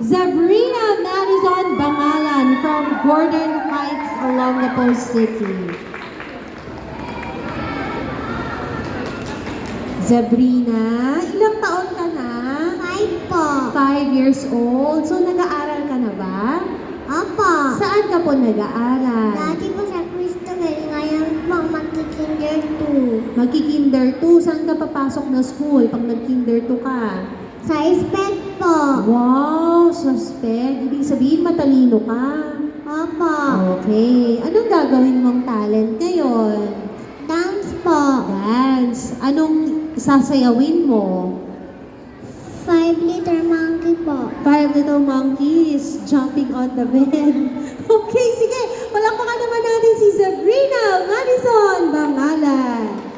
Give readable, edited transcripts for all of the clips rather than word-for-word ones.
Zabrina Madison Bangalan from Gordon Heights, Olongapo City. Zabrina, ilang taon ka na? 5 po. 5 years old. So, nag-aaral ka na ba? Opo. Saan ka po nag-aaral? Dati po sa Cristobal, ngayon po magkikinder 2. Magki-kinder 2. Saan ka papasok na school pag nag-kinder 2 ka? Sa SPED po. Wow, suspect. Ibig sabihin matalino ka. Opo. Okay. Anong gagawin mong talent ngayon? Dance po. Dance. Anong sasayawin mo? 5 liter monkey po. 5 little monkeys jumping on the bed. Okay, sige. Palakpakan naman natin si Zabrina Madison Bangalan.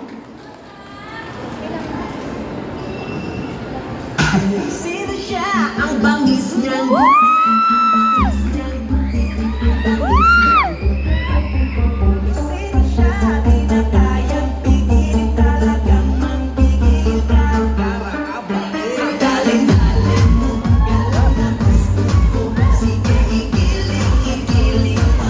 Sino siya? Ang bangis niyang Sino siya? Di na kayang pigilin, talagang manggigil ka. Dalin-dalin mo, galaw na gusto ko. Sige, igiling pa.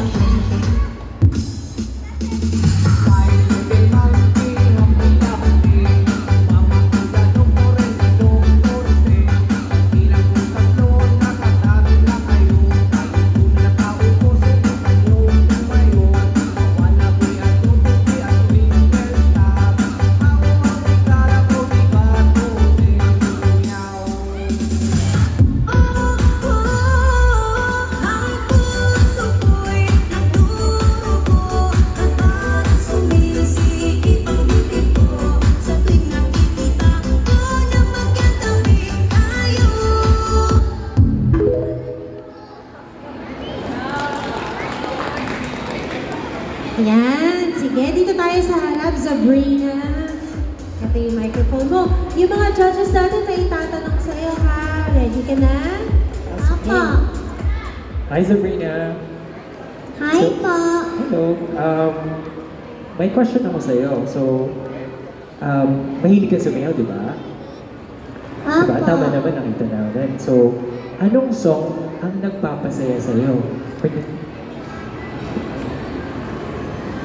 Ang puso ko'y nagdurugo at parang sumisikip ang bibig ko sa tuwing nakikita ko na magkatabi tayo. Yan. Sige, dito tayo sa harap, Zabrina. Ito yung microphone mo. Yung mga judges natin may tatanong sa'yo, ha? Ready ka na? Opo. Hi Sabrina. Hi po. Hello. May question ako sa iyo. So, mahilig ka sumayaw, di ba? Diba? Opo. Tama naman, nakita namin. So, anong song ang nagpapasaya sa iyo?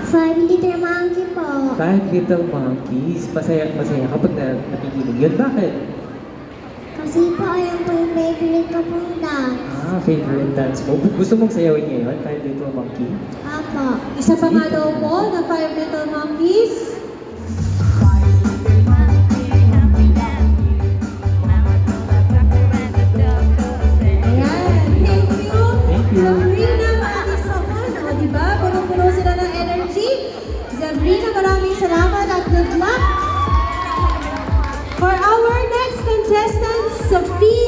5 liter monkey po. 5 Little Monkeys. Masaya kapag nakikinig yun. Bakit? Kasi po ayun po yung favorite ko pong dance. Favorite dance mo. Gusto mong sayawin ngayon? 5 Little Monkey? Opo. Isa pa nga daw po na 5 Little Monkeys. Ayan. Thank you. Thank you. Zabrina Madison. O, diba? Puno-puno sila ng energy. Zabrina, maraming salamat at good luck. For our next contestant, Sophia